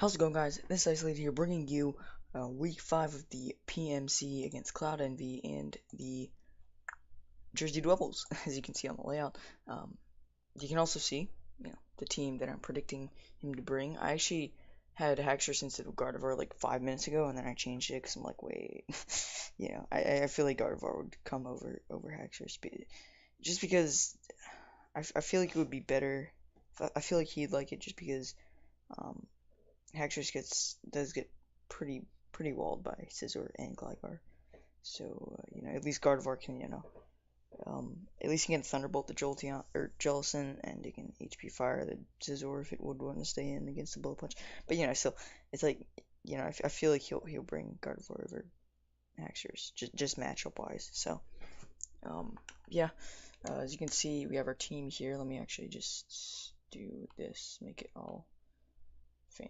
How's it going, guys? This is Isolated here, bringing you week 5 of the PMC against Cloud Envy and the Jersey Dwebbles, as you can see on the layout. You can also see, the team that I'm predicting him to bring. I actually had Haxorus instead of Gardevoir like 5 minutes ago, and then I changed it because I'm like, wait, I feel like Gardevoir would come over Haxorus, just because I feel like it would be better. I feel like he'd like it just because. Um, Haxorus does get pretty walled by Scizor and Gligar. So at least Gardevoir can at least he can Thunderbolt the Jolteon or Jellison, and he can HP Fire the Scizor if it would want to stay in against the Bullet Punch. But still it's like I feel like he'll bring Gardevoir over Haxorus just matchup wise. So yeah, as you can see we have our team here. Let me actually just do this, make it all.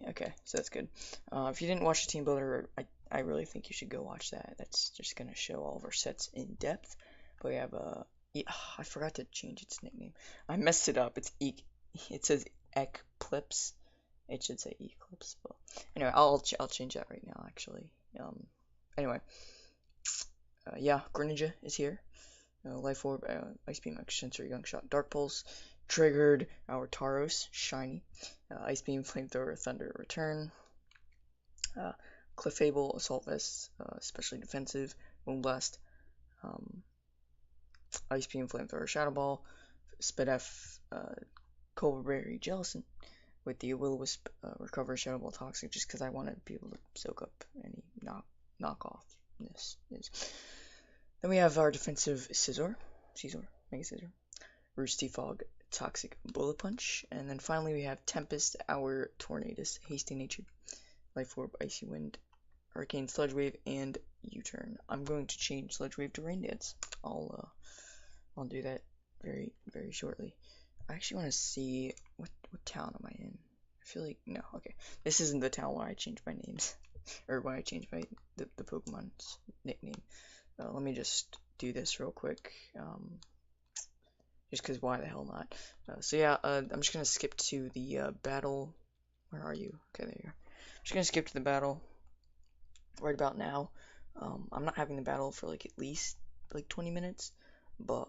Okay, so that's good. If you didn't watch the team builder, I really think you should go watch that. That's just gonna show all of our sets in depth. But we have yeah, I forgot to change its nickname. I messed it up. It says Eclipse. It should say Eclipse. But anyway, I'll change that right now actually. Anyway, yeah, Greninja is here. Life Orb, Ice Beam, Extensory, Young Shot, Dark Pulse. Triggered our Tauros, shiny. Ice Beam, Flamethrower, Thunder, Return. Clefable, Assault Vest, especially defensive. Moonblast. Ice Beam, Flamethrower, Shadow Ball. Spidef, Cobra Berry, Jellison. With the Will-O-Wisp, Recover, Shadow Ball, Toxic, just because I want to be able to soak up any knockoffness. Then we have our defensive Scizor, Mega Scizor. Roosty Fog, Toxic Bullet Punch, and then finally we have Tempest, our Tornadus, Hasty Natured, Life Orb, Icy Wind, Hurricane, Sludge Wave, and U-Turn. I'm going to change Sludge Wave to Rain Dance. I'll do that very shortly. I actually want to see what town am I in. I feel like no, okay. This isn't the town where I change my names, or when I change the Pokemon's nickname. Let me just do this real quick. Just because why the hell not? So yeah, I'm just gonna skip to the battle. Where are you? Okay, there you are. I'm just gonna skip to the battle right about now. I'm not having the battle for like at least like 20 minutes, but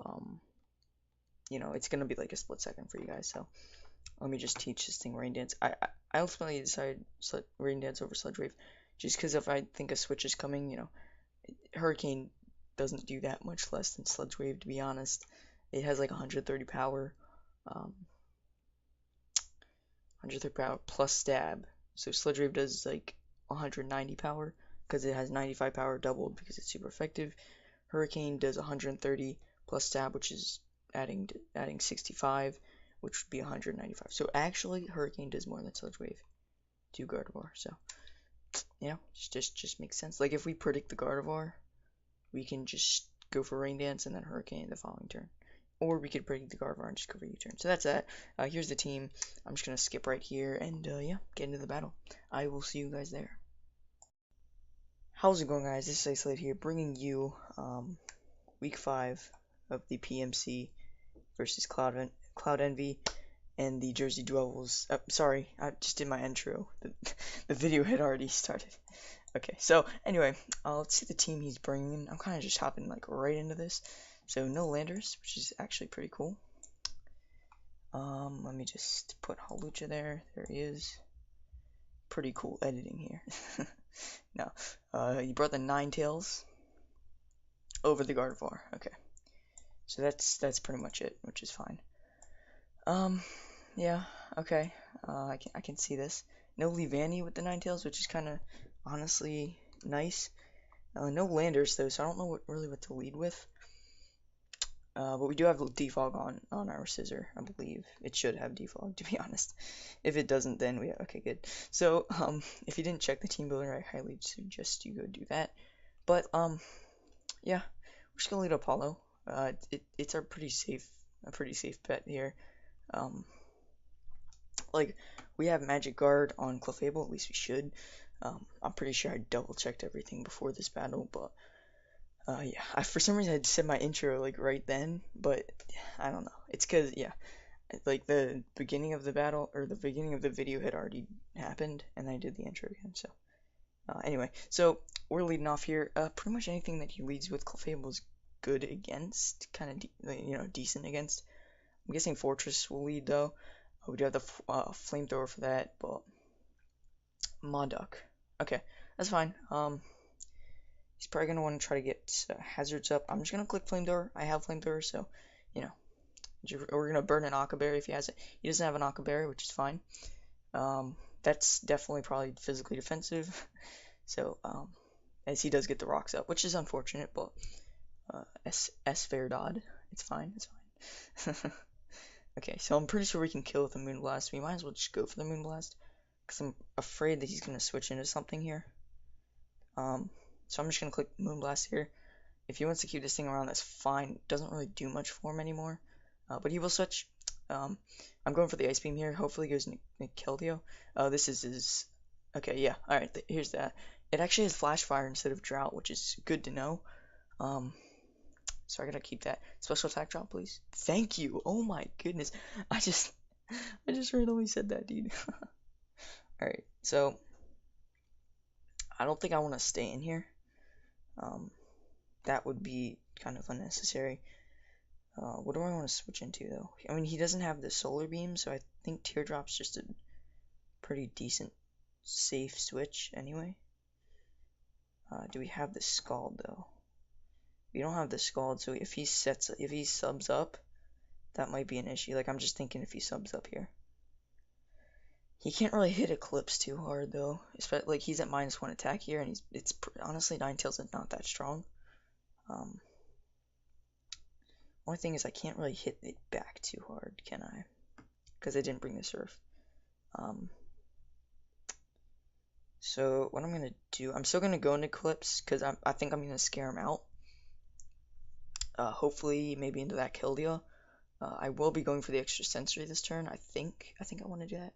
it's gonna be like a split second for you guys. So let me just teach this thing Rain Dance. I ultimately decided Rain Dance over Sludge Wave, just because if I think a switch is coming, Hurricane doesn't do that much less than Sludge Wave, to be honest. It has like 130 power, 130 power plus stab. So Sludge Wave does like 190 power because it has 95 power doubled because it's super effective. Hurricane does 130 plus stab, which is adding 65, which would be 195. So actually, Hurricane does more than Sludge Wave to Gardevoir. So just makes sense. Like if we predict the Gardevoir, we can just go for Rain Dance and then Hurricane the following turn. Or we could predict the Gardevoir and just go for U-turn. So that's that. Here's the team. I'm just going to skip right here and, yeah, get into the battle. I will see you guys there. How's it going, guys? This is Isolated here, bringing you week 5 of the PMC versus Cloud Envy and the Jersey Dwebbles. Sorry, I just did my intro. The video had already started. Okay, so anyway, let's see the team he's bringing. I'm kind of just hopping like right into this. So no Landers, which is actually pretty cool. Let me just put Hawlucha there. There he is. Pretty cool editing here. No, he brought the Ninetales over the Gardevoir. Okay, so that's pretty much it, which is fine. Yeah, okay. I can see this. No Leavanny with the Ninetales, which is kind of honestly nice. No Landers though, so I don't know what to lead with. But we do have defog on our Scizor, I believe. It should have defog, to be honest. If it doesn't, then okay, good. So, if you didn't check the team builder, I highly suggest you go do that. But, yeah, we're just gonna lead Apollo. It's a pretty safe bet here. Like, we have Magic Guard on Clefable, at least we should. I'm pretty sure I double checked everything before this battle, but yeah, for some reason I said my intro like right then, but I don't know. It's because, yeah, like the beginning of the battle or the beginning of the video had already happened, and I did the intro again. So anyway, so we're leading off here. Pretty much anything that he leads with Clefable is good against, kind of decent against. I'm guessing Forretress will lead though. We do have the flamethrower for that, but Modduck. Okay, that's fine. He's probably gonna want to try to get hazards up. I'm just gonna click flamethrower. I have flamethrower, so you know we're gonna burn an Occa Berry if he has it. He doesn't have an Occa Berry, which is fine. That's definitely probably physically defensive. So as he does get the rocks up, which is unfortunate, but S fair dod. It's fine. It's fine. Okay, so I'm pretty sure we can kill with a Moonblast. We might as well just go for the Moonblast, because I'm afraid that he's going to switch into something here. So I'm just going to click Moonblast here. If he wants to keep this thing around, that's fine. Doesn't really do much for him anymore. But he will switch. I'm going for the Ice Beam here. Hopefully he goes into Keldeo. This is his... Okay, yeah. Alright, here's that. It actually has Flash Fire instead of Drought, which is good to know. So I gotta keep that. Special attack drop, please. Thank you. Oh my goodness. I just randomly said that, dude. Alright, so I don't think I want to stay in here. That would be kind of unnecessary. What do I want to switch into though? I mean, he doesn't have the solar beam, so I think Teardrop's just a pretty decent, safe switch anyway. Do we have the Scald though? We don't have the Scald, so if he subs up, that might be an issue. Like, I'm just thinking if he subs up here. He can't really hit Eclipse too hard though. Especially, like, he's at -1 attack here, and honestly, Ninetales is not that strong. Only thing is I can't really hit it back too hard, can I? Because I didn't bring the Surf. So what I'm gonna do, I'm still gonna go into Eclipse because I think I'm gonna scare him out. Hopefully maybe into that Keldeo. I will be going for the extra sensory this turn. I think I want to do that.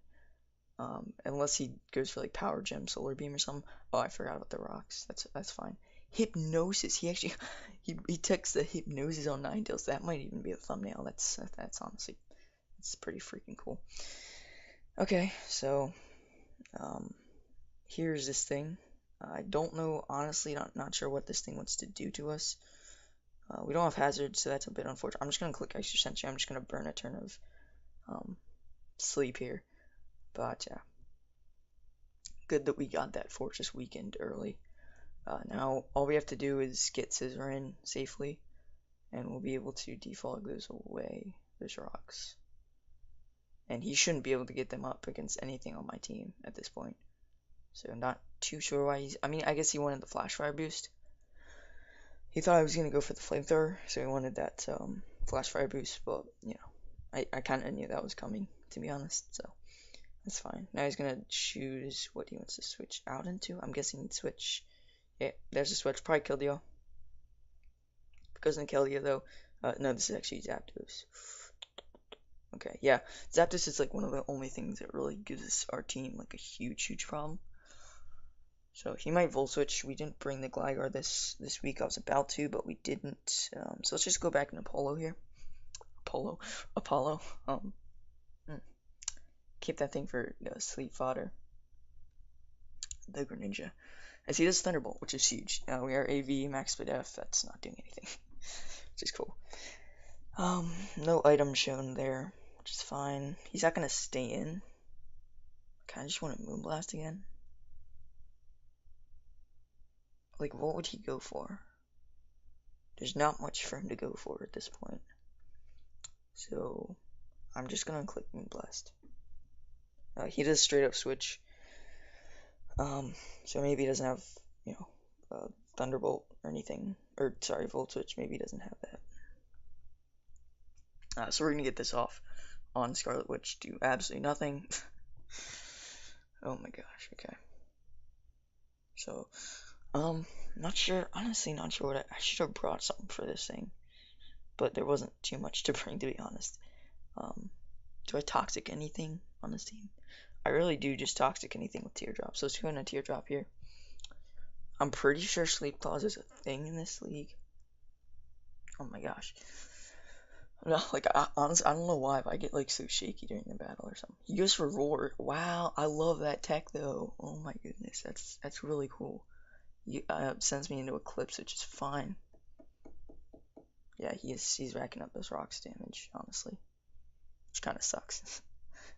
Unless he goes for like Power Gem, Solar Beam or something. Oh, I forgot about the rocks. That's fine. Hypnosis. He actually he takes the Hypnosis on Ninetales. That might even be a thumbnail. That's honestly pretty freaking cool. Okay, so here's this thing. I don't know, honestly, not sure what this thing wants to do to us. We don't have hazard, so that's a bit unfortunate. I'm just gonna click extra sensory. I'm just gonna burn a turn of sleep here. But yeah, good that we got that Fortress weakened early. Now all we have to do is get Scissor in safely, and we'll be able to defog those away, those rocks. And he shouldn't be able to get them up against anything on my team at this point. So I'm not too sure why he's... I mean, I guess he wanted the Flash Fire boost. He thought I was going to go for the Flamethrower, so he wanted that Flash Fire boost, but, you know, I kind of knew that was coming, to be honest, so that's fine. Now he's going to choose what he wants to switch out into. I'm guessing he'd switch... Yeah, there's a switch. Probably Keldeo. Because in Keldeo, though... no, this is actually Zapdos. Okay, yeah. Zapdos is like one of the only things that really gives our team like a huge problem. So he might Volt Switch. We didn't bring the Gligar this week. I was about to, but we didn't. So let's just go back in Apollo here. Apollo. Keep that thing for sleep fodder. The Greninja. As he does Thunderbolt, which is huge. Now we are AV, Max Speed F. That's not doing anything. Which is cool. No item shown there, which is fine. He's not gonna stay in. Kinda just want to Moonblast again. Like, what would he go for? There's not much for him to go for at this point. So, I'm just gonna click Moonblast. He does straight up switch. So maybe he doesn't have, you know, Thunderbolt or anything. Or, sorry, Volt Switch. Maybe he doesn't have that. So we're gonna get this off on Scarlet Witch. Do absolutely nothing. Oh my gosh, okay. So, not sure, honestly not sure what I should have brought something for this thing, but there wasn't too much to bring, to be honest. Do I Toxic anything on this team? I really do just Toxic anything with Teardrop, so let's go into Teardrop here. I'm pretty sure Sleep Clause is a thing in this league. Oh my gosh. No, like honestly, I don't know why, but I get like so shaky during the battle or something. He goes for roar. Wow, I love that tech though. Oh my goodness, that's really cool. He sends me into Eclipse, which is fine. Yeah, he's racking up those rocks damage, honestly, which kind of sucks.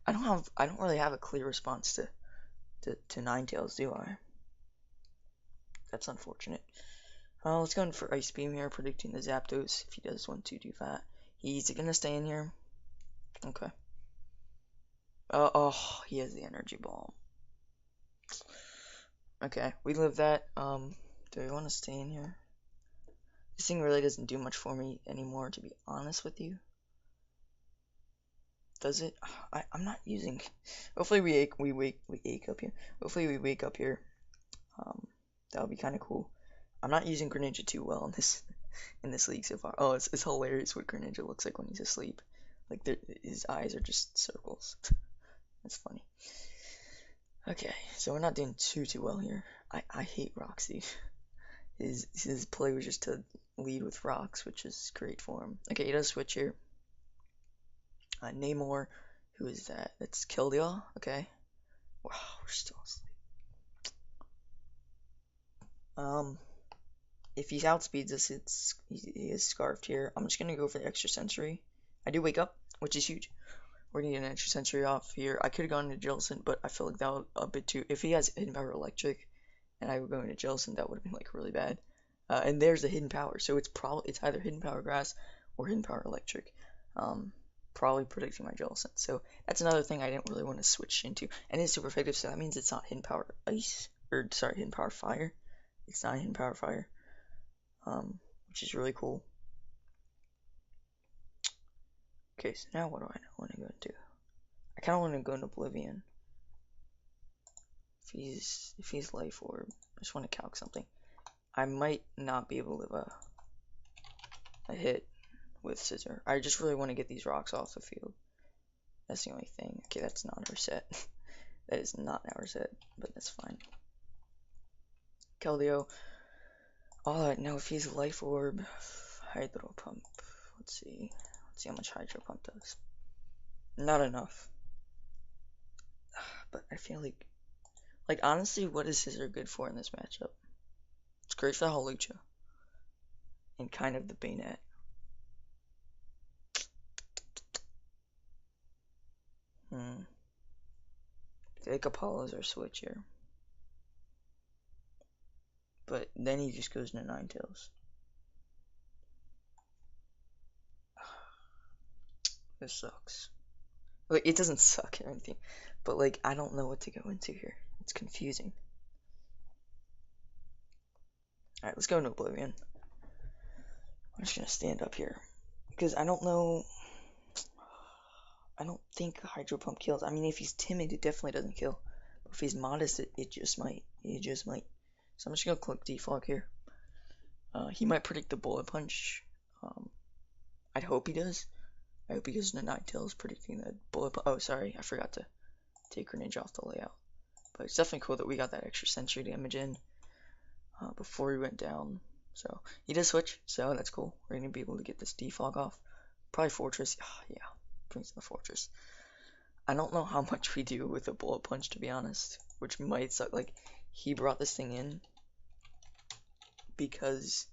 I don't really have a clear response to Ninetales, do I? That's unfortunate. Let's go in for Ice Beam here, predicting the Zapdos if he does 1-2 do that. He's gonna stay in here. Okay. Oh, he has the Energy Ball. Okay, we live that. Do we want to stay in here? This thing really doesn't do much for me anymore, to be honest with you. Does it? I'm not using. Hopefully we wake up here. Hopefully we wake up here. That would be kind of cool. I'm not using Greninja too well in this league so far. Oh, it's hilarious what Greninja looks like when he's asleep. Like his eyes are just circles. That's funny. Okay, so we're not doing too well here. I hate Roxy. His play was just to lead with rocks, which is great for him. Okay, he does switch here. Namor, who is that? That's Keldeo. Okay. Wow, we're still asleep. If he outspeeds us, he is scarfed here. I'm just gonna go for the extra sensory. I do wake up, which is huge. We're gonna get an extra sensory off here. I could have gone into Jellicent, but I feel like that was a bit too. If he has hidden power electric, and I would go into Jellicent, that would have been like really bad. And there's the hidden power, so it's either hidden power grass or hidden power electric. Probably predicting my Jellicent. So that's another thing I didn't really want to switch into. And it's super effective, so that means it's not hidden power ice, or sorry, hidden power fire. It's not hidden power fire, which is really cool. Okay, so now what do I want to go into? I kind of want to go into Oblivion. If he's Life Orb, I just want to calc something. I might not be able to live a hit with Scissor. I just really want to get these rocks off the field. That's the only thing. Okay, that's not our set. That is not our set, but that's fine. Keldeo. Oh, now if he's Life Orb, Hydro Pump. Let's see how much Hydro Pump does. Not enough. But I feel like honestly, what is Scissor good for in this matchup? It's great for the Hawlucha. And kind of the Bannete. I feel like Apollo's our switch here. But then he just goes into Ninetales. This sucks. Like, it doesn't suck or anything, but like, I don't know what to go into here. It's confusing. Alright, let's go into Oblivion. I'm just gonna stand up here. Because I don't know. I don't think Hydro Pump kills. I mean, if he's timid, it definitely doesn't kill. But if he's modest, it just might. It just might. So I'm just gonna click Defog here. He might predict the Bullet Punch. I'd hope he does. I hope he goes into Ninetales predicting the Bullet Punch. Oh, sorry, I forgot to take Greninja off the layout. But it's definitely cool that we got that extra sensory damage in before he went down. So he does switch, so that's cool. We're gonna be able to get this defog off. Probably Forretress. Yeah, brings the Forretress. I don't know how much we do with a Bullet Punch, to be honest, which might suck. Like, he brought this thing in because,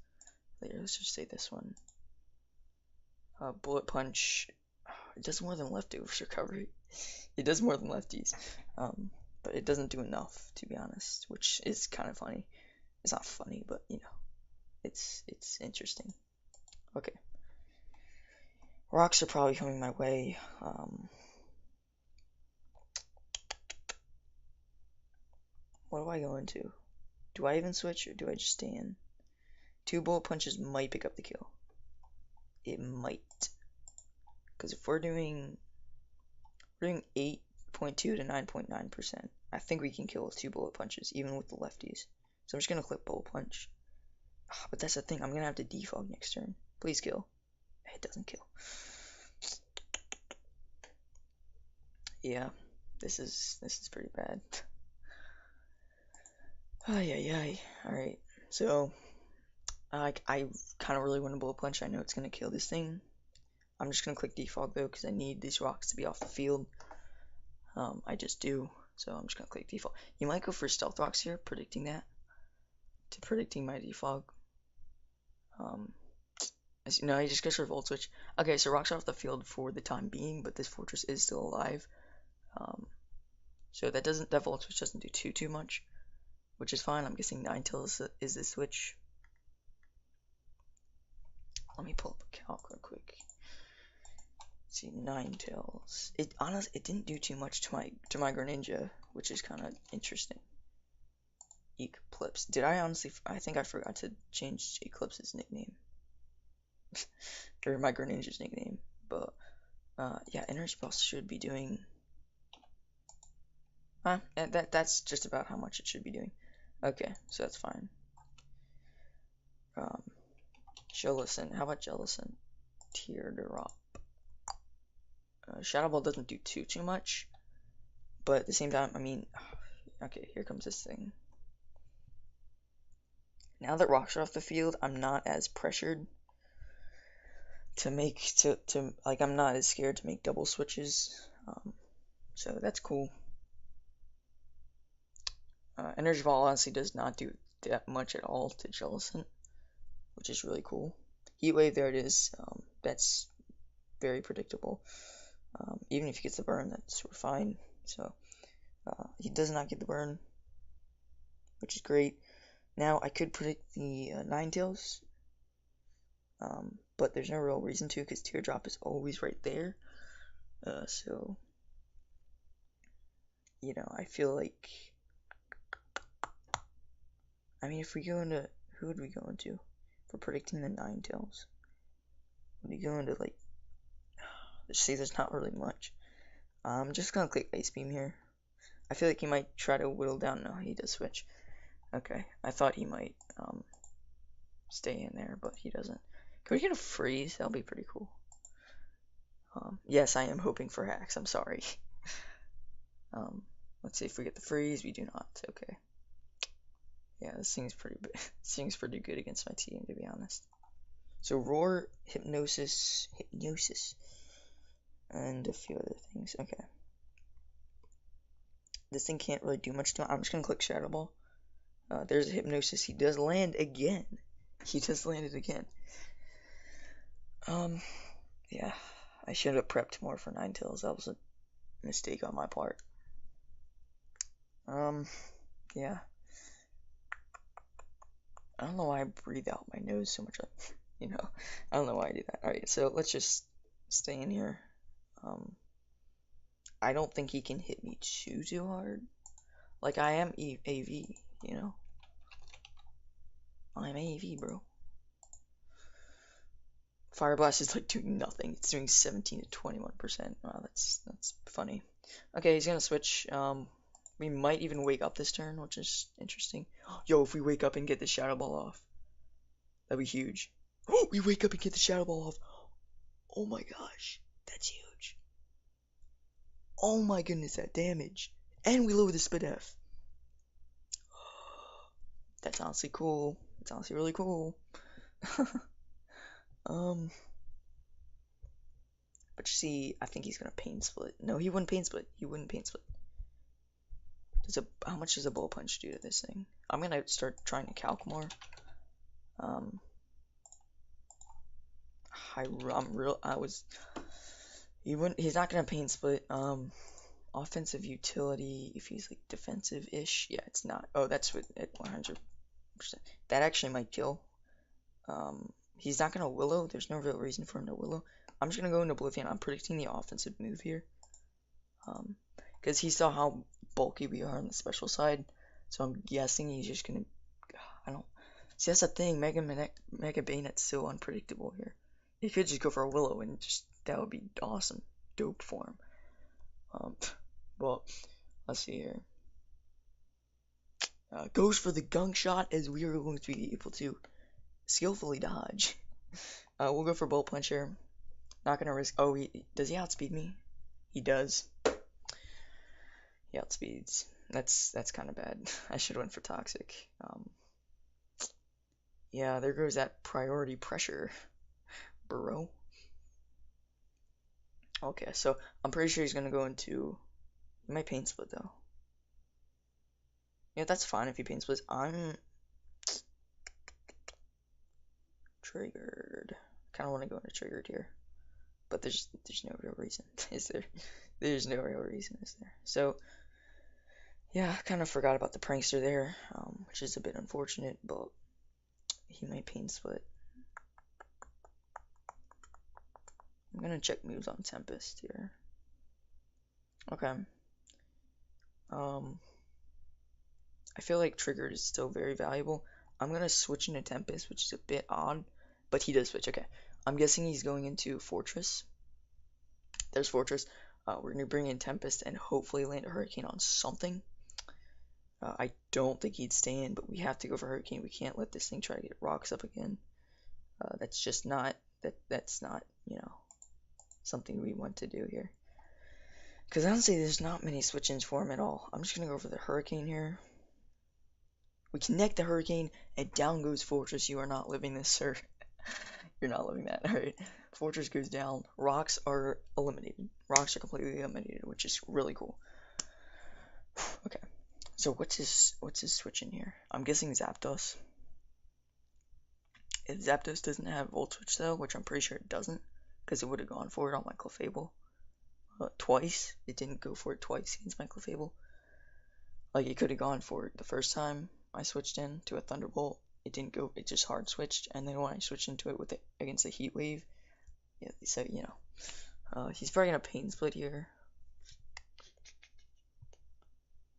let's just say this one. Bullet Punch, it does more than leftovers recovery. It does more than lefties, but it doesn't do enough, to be honest, which is kind of funny. It's not funny, but you know, it's interesting. Okay, rocks are probably coming my way. What do I go into? Do I even switch or do I just stay in? 2 Bullet Punches might pick up the kill. It might. Because if we're doing 8.2 to 9.9%, I think we can kill with 2 Bullet Punches, even with the lefties. So I'm just going to click Bullet Punch. But that's the thing, I'm going to have to defog next turn. Please kill. It doesn't kill. Yeah, this is pretty bad. Ay. Alright, so I kind of really want a Bullet Punch. I know it's going to kill this thing. I'm just gonna click defog though, because I need these rocks to be off the field. I just do, so I'm just gonna click defog. You might go for stealth rocks here, predicting that, to predicting my defog. No, he just goes for volt switch. Okay, so rocks are off the field for the time being, but this fortress is still alive. So that volt switch doesn't do too much, which is fine. I'm guessing Ninetales is the switch. Let me pull up a calc real quick. Let's see, Ninetales. It honestly, it didn't do too much to my Greninja, which is kind of interesting. Eclipse. Did I honestly? I think I forgot to change Eclipse's nickname. Or my Greninja's nickname. But yeah, Energy Pulse should be doing. That's just about how much it should be doing. Okay, so that's fine. Jellicent. How about Jellicent? Teardrop. Shadow Ball doesn't do too much, but at the same time, I mean, okay, here comes this thing. Now that rocks are off the field, I'm not as pressured to make like I'm not as scared to make double switches. So that's cool. Energy Ball honestly does not do that much at all to Jellicent, which is really cool. Heat Wave, there it is. That's very predictable. Even if he gets the burn, that's fine. So he does not get the burn, which is great. Now I could predict the Ninetales, but there's no real reason to, because Teardrop is always right there. So you know, I feel like, I mean, if we go into, who would we go into for predicting the Ninetales? Would we go into, like, see, there's not really much. I'm just gonna click Ice Beam here. I feel like he might try to whittle down. No, he does switch. Okay, I thought he might stay in there, but he doesn't. Can we get a freeze? That'll be pretty cool. Yes, I am hoping for hacks. I'm sorry. Let's see if we get the freeze. We do not. Okay. Yeah, this thing's pretty good against my team, to be honest. So Roar, Hypnosis, and a few other things. Okay. This thing can't really do much to it. I'm just gonna click Shadow Ball. There's a Hypnosis. He does land again. He just landed again. Yeah. I should have prepped more for Ninetales. That was a mistake on my part. Yeah. I don't know why I breathe out my nose so much. You know, I don't know why I do that. Alright, so let's just stay in here. I don't think he can hit me too hard. Like, I am AV, you know? I'm AV, bro. Fire Blast is like doing nothing. It's doing 17 to 21%. Wow, that's funny. Okay, he's gonna switch. We might even wake up this turn, which is interesting. Yo, if we wake up and get the Shadow Ball off, that'd be huge. Oh, we wake up and get the Shadow Ball off. Oh my gosh, that's huge. Oh my goodness, that damage. And we lower the Spit F. That's honestly cool. That's honestly really cool. But you see, I think he's gonna Pain Split. No, he wouldn't Pain Split. He wouldn't Pain Split. How much does a Bull Punch do to this thing? I'm gonna start trying to calc more. He's not gonna Pain Split. Offensive utility, if he's like defensive-ish, yeah, it's not. Oh, that's what at 100%. That actually might kill. He's not gonna Willow. There's no real reason for him to Willow. I'm just gonna go into Oblivion. I'm predicting the offensive move here. Because he saw how bulky we are on the special side, so I'm guessing he's just gonna. I don't see. That's the thing. Mega Banette's so unpredictable here. He could just go for a Willow and just that would be awesome, dope for him. Well, let's see here. Goes for the gunk shot as we are going to be able to skillfully dodge. We'll go for Bolt Punch here. Not gonna risk. Oh, does he outspeed me? He does. He outspeeds. That's kind of bad. I should have went for Toxic. Yeah, there goes that priority pressure, bro. Okay, so I'm pretty sure he's gonna go into. He might pain split though. Yeah, that's fine if he pain splits. I'm triggered. Kind of want to go into triggered here, but there's no real reason, is there? There's no real reason, is there? So yeah, I kind of forgot about the prankster there, which is a bit unfortunate, but he might pain split. I'm gonna check moves on Tempest here. Okay. I feel like Triggered is still very valuable. I'm gonna switch into Tempest, which is a bit odd, but he does switch. Okay. I'm guessing he's going into Fortress. There's Fortress. We're gonna bring in Tempest and hopefully land a Hurricane on something. I don't think he'd stand, but we have to go for Hurricane. We can't let this thing try to get rocks up again. That's just not that's not, something we want to do here. Because honestly, there's not many switch-ins for him at all. I'm just gonna go for the Hurricane here. We connect the Hurricane, and down goes Fortress. You are not living this, sir. You're not living that. Alright. Fortress goes down. Rocks are eliminated. Rocks are completely eliminated, which is really cool. Okay. So what's his switch in here? I'm guessing Zapdos. If Zapdos doesn't have Volt Switch though, which I'm pretty sure it doesn't, because it would have gone for it on my Clefable. Twice. It didn't go for it twice against my Clefable. Like, it could have gone for it the first time I switched in to a Thunderbolt. It didn't go, it just hard switched, and then when I switched into it with it against the Heat Wave, yeah, so, he's probably gonna Pain Split here,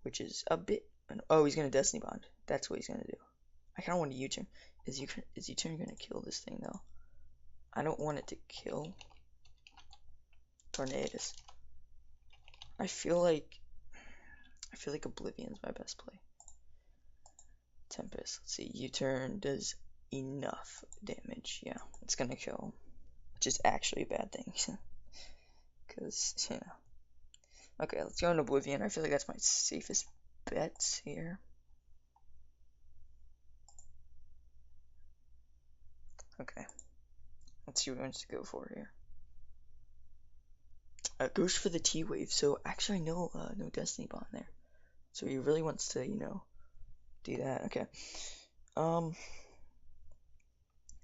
which is a bit, oh, he's gonna Destiny Bond. That's what he's gonna do. I kinda want to U-turn. Is U-turn gonna kill this thing, though? I don't want it to kill Tornadus. I feel like Oblivion's my best play. Tempest. Let's see. U-turn does enough damage. Yeah, it's gonna kill him, which is actually a bad thing. Because, Okay, let's go into Oblivion. I feel like that's my safest bet here. Okay. Let's see what he wants to go for here. Goes for the T-Wave. So, actually, no Destiny Bond there. So, he really wants to, do that. Okay.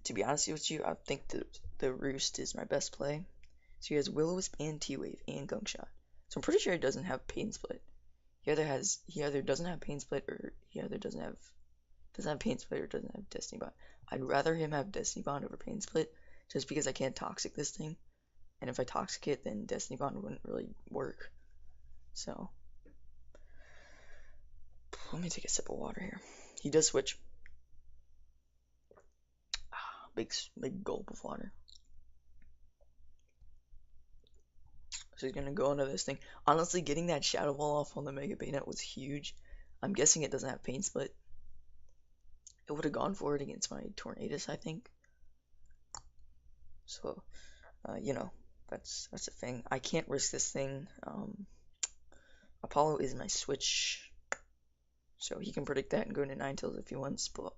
To be honest with you, I think the Roost is my best play. So he has Will-O-Wisp and T-Wave and Gunk Shot. So I'm pretty sure he doesn't have Pain Split. He either doesn't have Pain Split, or he either doesn't have Pain Split, or doesn't have Destiny Bond. I'd rather him have Destiny Bond over Pain Split, just because I can't Toxic this thing. And if I Toxic it, then Destiny Bond wouldn't really work. So let me take a sip of water here. He does switch. Big gulp of water. So he's gonna go into this thing. Honestly, getting that Shadow Ball off on the Mega Bannete was huge. I'm guessing it doesn't have Pain Split. It would have gone for it against my Tornadus, I think. So, that's the thing. I can't risk this thing. Apollo is my switch, so he can predict that and go into Ninetales if he wants, but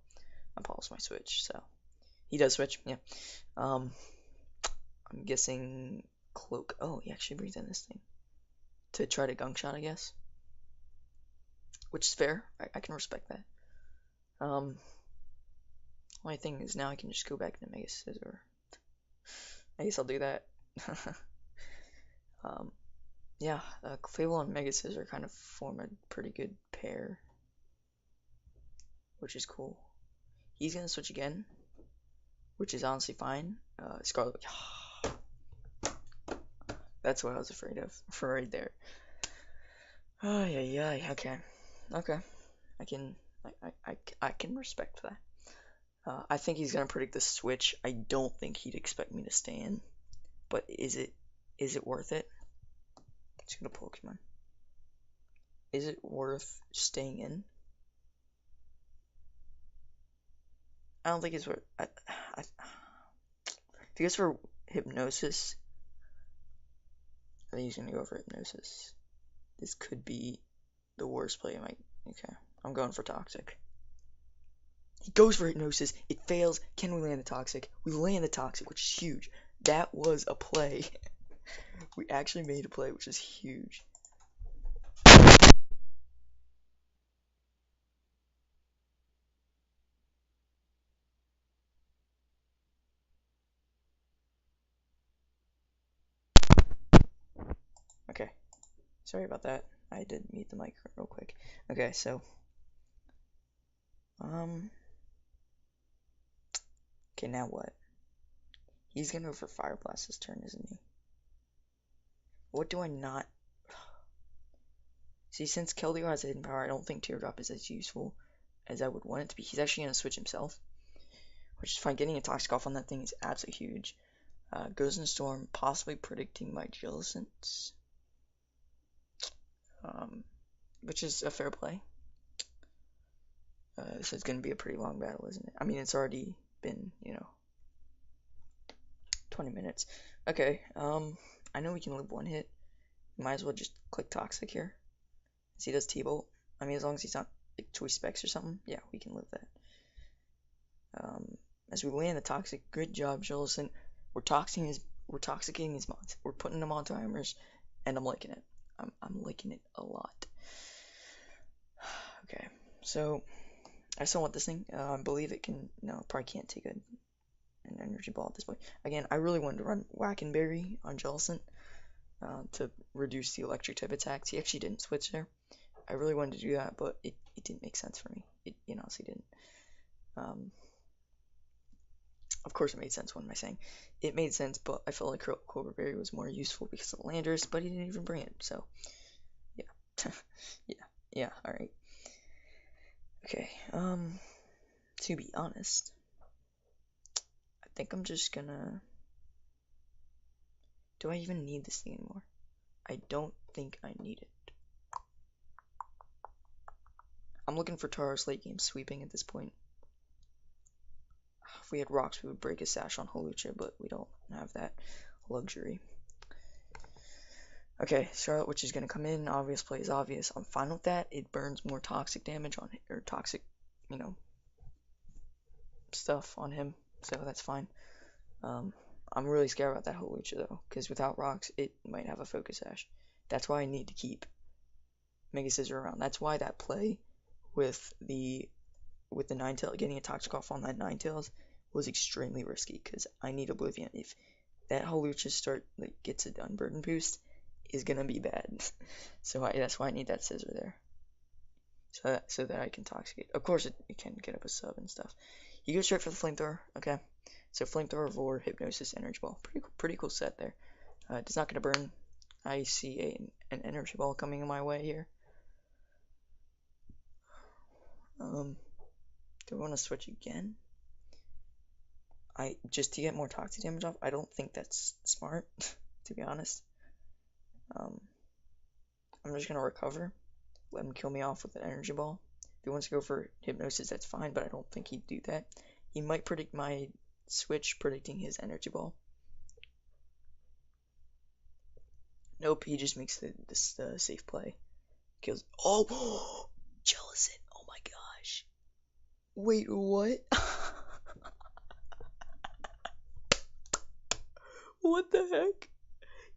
Apollo's my switch, so he does switch, yeah. I'm guessing Cloak. Oh, he actually brings in this thing to try to Gunk Shot, I guess, which is fair. I can respect that. My thing is now I can just go back into Mega Scissor. I guess I'll do that. Yeah, Clefable and Mega Scissor kind of form a pretty good pair, which is cool. He's gonna switch again, which is honestly fine. Scarlet. That's what I was afraid of for right there. Oh yeah. Okay. I can respect that. I think he's gonna predict the switch. I don't think he'd expect me to stand, but is it worth it? Let's go to Pokemon. Is it worth staying in? I don't think it's worth. If he goes for Hypnosis, I think he's gonna go for Hypnosis. This could be the worst play. Okay, I'm going for Toxic. He goes for Hypnosis. It fails. Can we land the Toxic? We land the Toxic, which is huge. That was a play. We actually made a play, which is huge. Okay, sorry about that. I did mute the mic real quick. Okay, so okay, now what? He's gonna go for Fire Blast this turn, isn't he? What do I not? See, since Keldeo has a hidden power, I don't think Teardrop is as useful as I would want it to be. He's actually gonna switch himself, which is fine. Getting a Toxic off on that thing is absolutely huge. Goes in Storm, possibly predicting my Jellicent, which is a fair play. So it's going to be a pretty long battle, isn't it? I mean, it's already been, 20 minutes. Okay, I know we can live one hit. Might as well just click Toxic here. As he does T-Bolt. I mean, as long as he's not like Choice Specs or something, yeah, we can live that. As we land the Toxic, good job, Jellicent. We're toxicating his mods. We're putting them on timers, and I'm liking it. I'm liking it a lot. Okay, so I still want this thing. I believe it can. No, probably can't take an energy ball at this point. Again, I really wanted to run Whack and Berry on Jellicent to reduce the electric type attacks. He actually didn't switch there. I really wanted to do that, but it didn't make sense for me. It honestly didn't. Of course it made sense. What am I saying? It made sense, but I felt like Cobra Berry was more useful because of Landorus, but he didn't even bring it. So, yeah, yeah. All right. Okay. To be honest, I think I'm just gonna. Do I even need this thing anymore? I don't think I need it. I'm looking for Tauros late game sweeping at this point. If we had rocks, we would break a sash on Hawlucha, but we don't have that luxury. Okay, Charlotte Witch is going to come in. Obvious play is obvious. I'm fine with that. It burns more toxic damage on it, or toxic, stuff on him, so that's fine. I'm really scared about that Hawlucha, though, because without rocks, it might have a Focus Sash. That's why I need to keep Mega Scissor around. That's why that play with the Ninetales, getting a Toxic off on that Ninetales was extremely risky, because I need Oblivion. If that Hawlucha gets an Unburden boost, is gonna be bad. So that's why I need that Scissor there. So that I can Toxicate. Of course, it can get up a sub and stuff. You go straight for the Flamethrower, okay? So Flamethrower, Vor, Hypnosis, Energy Ball. Pretty cool set there. It's not gonna burn. I see an Energy Ball coming in my way here. Do I want to switch again? Just to get more toxic damage off? I don't think that's smart, to be honest. I'm just gonna recover. Let him kill me off with an Energy Ball. If he wants to go for Hypnosis, that's fine, but I don't think he'd do that. He might predict my switch, predicting his Energy Ball. Nope, he just makes the safe play. Kills. Oh! Jellicent! Oh my gosh. Wait, what? What the heck?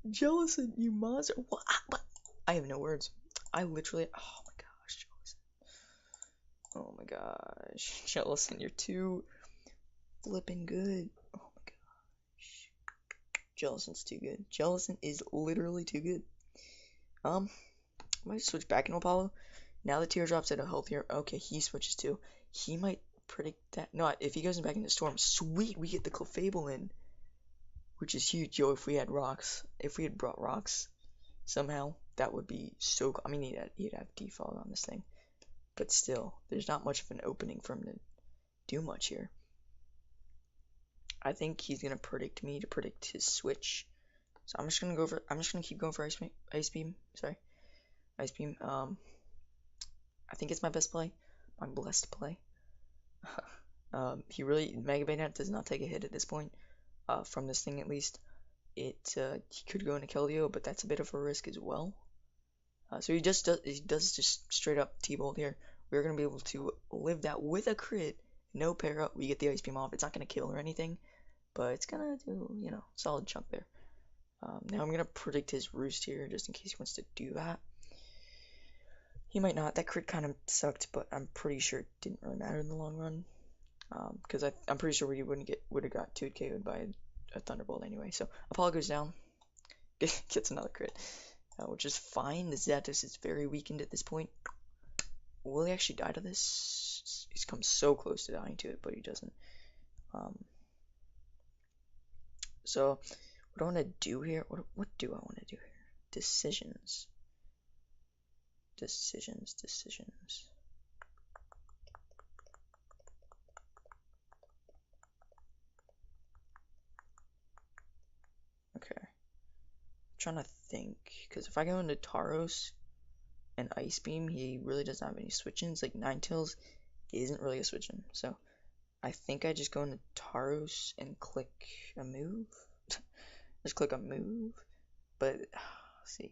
Jellicent, you monster. What? I have no words. I literally. Oh my gosh, Jellicent. Oh my gosh. Jellicent, you're too flipping good. Oh my gosh. Jellicent's too good. Jellicent is literally too good. I might switch back into Apollo. Now the Teardrop's at a healthier. Okay, he switches too. He might predict that. No, if he goes back into Storm, sweet, we get the Clefable in. Which is huge, yo. If we had rocks, if we had brought rocks somehow, that would be so cool. I mean, he'd have default on this thing. But still, there's not much of an opening for him to do much here. I think he's gonna predict me to predict his switch. So I'm just gonna keep going for Ice Beam. Sorry. Ice Beam. I think it's my best play. My blessed play. Mega Bannete does not take a hit at this point. From this thing at least. He could go into Keldeo, but that's a bit of a risk as well. So he does just straight up T-Bolt here. We're gonna be able to live that with a crit, no para. We get the Ice Beam off. It's not gonna kill or anything, but it's gonna do, solid chunk there. Now I'm gonna predict his roost here, just in case he wants to do that. He might not. That crit kind of sucked, but I'm pretty sure it didn't really matter in the long run. Because I'm pretty sure we would have got 2 KO'd by a Thunderbolt anyway. So Apollo goes down, gets another crit, which is fine. The Zapdos is very weakened at this point. Will he actually die to this? He's come so close to dying to it, but he doesn't. So what I want to do here? What do I want to do here? Decisions. Okay. I'm trying to think, because if I go into Tauros and Ice Beam, he really doesn't have any switch-ins. Like Ninetales isn't really a switch-in, so I think I just go into Tauros and click a move. Just click a move, but let's see,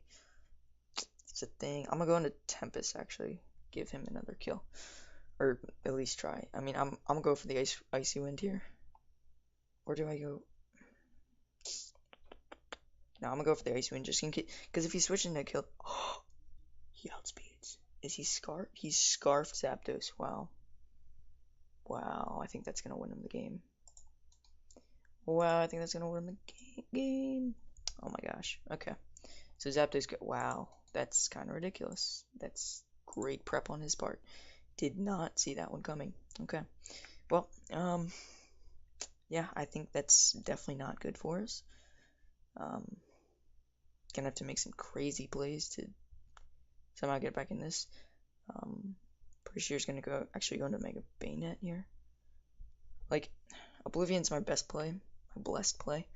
it's a thing. I'm gonna go into Tempest actually, give him another kill, or at least try. I mean, I'm gonna go for the icy wind here. Or do I go? No, I'm gonna go for the icy wind just in case, because if he's switching to kill, he outspeeds. Is he scarfed? He's scarfed Zapdos. Wow. Wow, I think that's gonna win him the game. Wow, I think that's gonna win him the game. Oh my gosh. Okay. So Zapdos go. Wow, that's kind of ridiculous. That's great prep on his part. Did not see that one coming. Okay. Well, yeah, I think that's definitely not good for us. Gonna have to make some crazy plays to somehow get back in this. Pretty sure he's gonna go into Mega Bannete here. Like, Oblivion's my best play, my blessed play.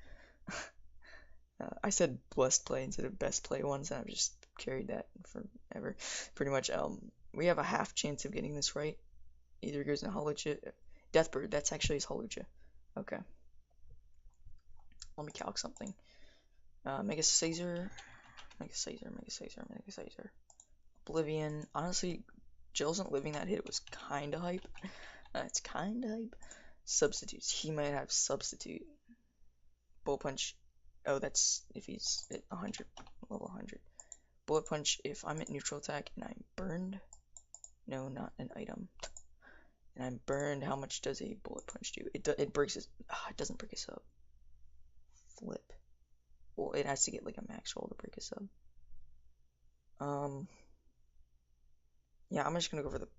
I said blessed play instead of best play once, and I've just carried that forever. Pretty much, we have a half chance of getting this right. Either goes in Holucha, Deathbird, that's actually his Holucha. Okay. Let me calc something. Mega Caesar. Oblivion. Honestly, Jill isn't living that hit. Was kinda hype. It's kinda hype. Substitutes. He might have substitute. Bullet Punch. Oh, that's if he's at 100, level 100. Bullet Punch if I'm at neutral attack and I'm burned. No, not an item. And I'm burned. How much does a Bullet Punch do? It breaks his. It doesn't break a sub. Flip. Well, it has to get like a max roll to break a sub. Yeah, I'm just gonna go for the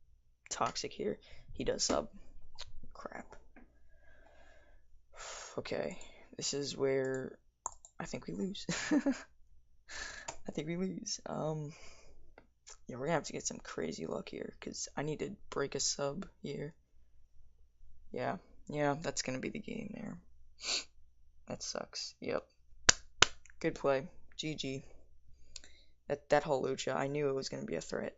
toxic here. He does sub. Crap. Okay, this is where I think we lose. Yeah, we're gonna have to get some crazy luck here, because I need to break a sub here. Yeah, that's gonna be the game there. That sucks. Yep. Good play. GG. That whole Lucha, I knew it was gonna be a threat.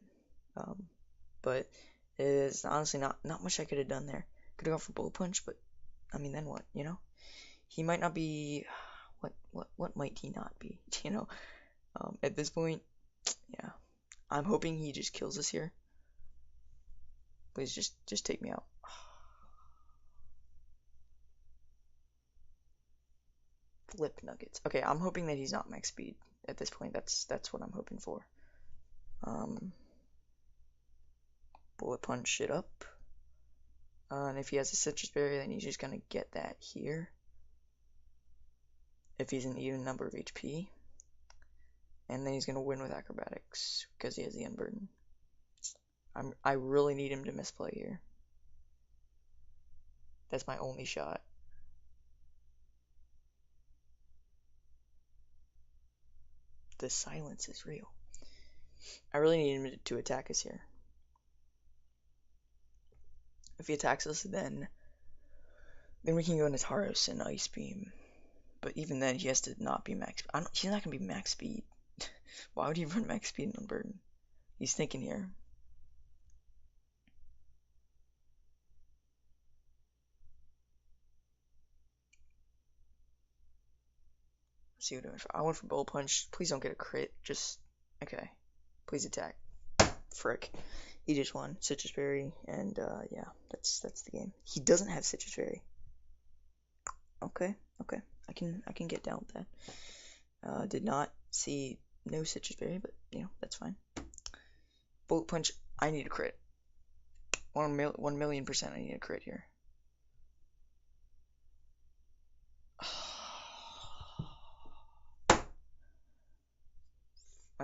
But it is honestly not much I could have done there. Could have gone for Bullet Punch, but I mean, then what, you know? He might not be. What might he not be? You know? At this point, yeah. I'm hoping he just kills us here. Please just take me out. Flip Nuggets. Okay, I'm hoping that he's not max speed at this point. That's what I'm hoping for. Bullet Punch it up. And if he has a Citrus Berry, then he's just gonna get that here. If he's an even number of HP. And then he's gonna win with Acrobatics because he has the Unburden. I really need him to misplay here. That's my only shot. The silence is real. I really need him to attack us here. If he attacks us, then we can go into Tauros and Ice Beam. But even then, he has to not be max. He's not gonna be max speed. Why would he run max speed and Unburden? He's thinking here. Let's see what I went for Bullet Punch. Please don't get a crit. Just okay. Please attack. Frick. He just won Citrus Berry, and yeah, that's the game. He doesn't have Citrus Berry. Okay. I can get down with that. Did not see no Citrus Berry, but that's fine. Bullet Punch, I need a crit. 1,000,000% I need a crit here.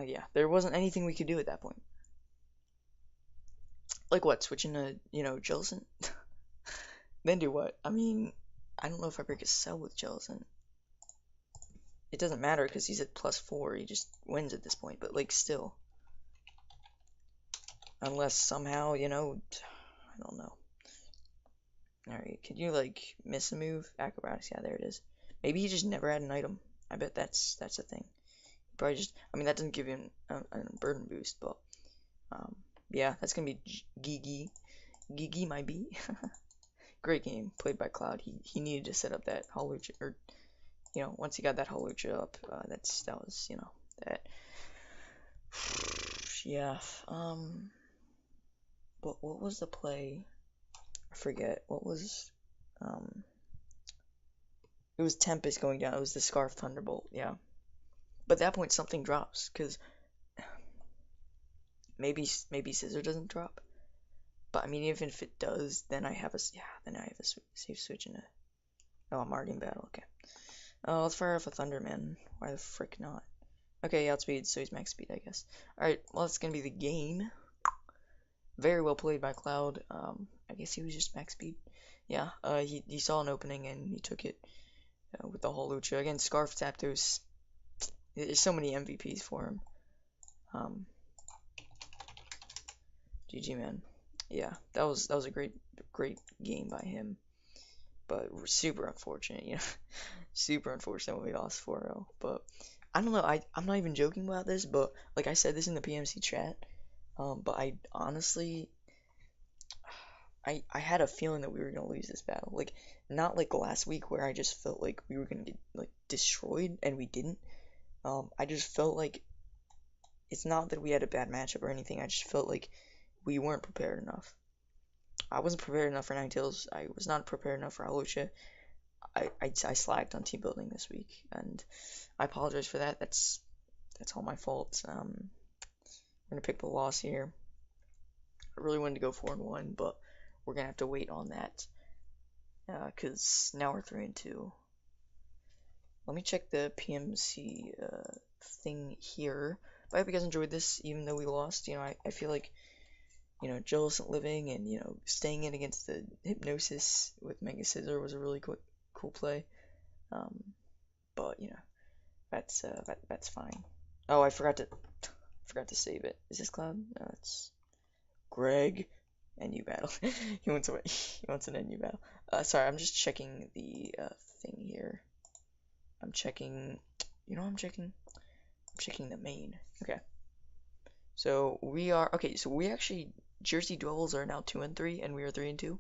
Yeah, there wasn't anything we could do at that point. Like what? Switching to, Jellicent? Then do what? I mean, I don't know if I break a cell with Jellicent. It doesn't matter because he's at +4. He just wins at this point. But, like, still. Unless somehow, I don't know. Alright, could you, like, miss a move? Acrobatics, yeah, there it is. Maybe he just never had an item. I bet that's a thing. He probably just, I mean, that doesn't give him a burden boost, but, yeah, that's gonna be Gigi. Gigi my B. Great game, played by Cloud. He needed to set up that Holucha, or, once he got that Holucha up, that was, that. Yeah, but what was the play? I forget. What was, it was Tempest going down. It was the Scarf Thunderbolt, yeah. But at that point, something drops, because maybe Scissor doesn't drop. But I mean, even if it does, then I have a safe switch in it. Oh, I'm already in battle. Okay. Oh, let's fire off a Thunder, man. Why the frick not? Okay, outspeed, so he's max speed, I guess. Alright, well, that's gonna be the game. Very well played by Cloud. I guess he was just max speed. Yeah, he saw an opening and he took it with the Holucha. Again, Scarf Zapdos. There's so many MVPs for him. GG, man. Yeah, that was a great game by him. But super unfortunate, super unfortunate when we lost 4-0. But I don't know, I'm not even joking about this, but like I said this in the PMC chat, but I honestly, I had a feeling that we were gonna lose this battle. Like, not like last week where I just felt like we were gonna get like destroyed and we didn't. I just felt like it's not that we had a bad matchup or anything. I just felt like we weren't prepared enough. I wasn't prepared enough for Ninetales. I was not prepared enough for Holucha. I slacked on team building this week, and I apologize for that. That's all my fault. I'm gonna pick the loss here. I really wanted to go 4-1, but we're gonna have to wait on that because now we're 3-2. Let me check the PMC thing here. But I hope you guys enjoyed this, even though we lost. I feel like Jellicent living and staying in against the Hypnosis with Mega Scissor was a really cool play. But that's fine. Oh, I forgot to save it. Is this Cloud? No, it's Greg. NU battle. He wants an NU battle. Sorry, I'm just checking the thing here. I'm checking. I'm checking. I'm checking the main. Okay. So we actually Jersey Dwebbles are now 2-3, and we are 3-2.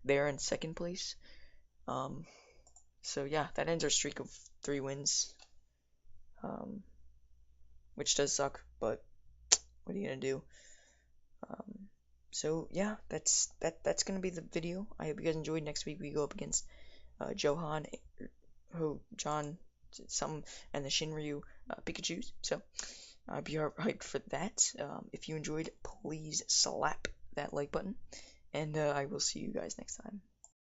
They are in second place. So yeah, that ends our streak of 3 wins. Which does suck, but what are you gonna do? So yeah, that's gonna be the video. I hope you guys enjoyed. Next week we go up against John, some, and the Shinryu Pikachu's. So be hyped for that. If you enjoyed, please slap that like button, and I will see you guys next time.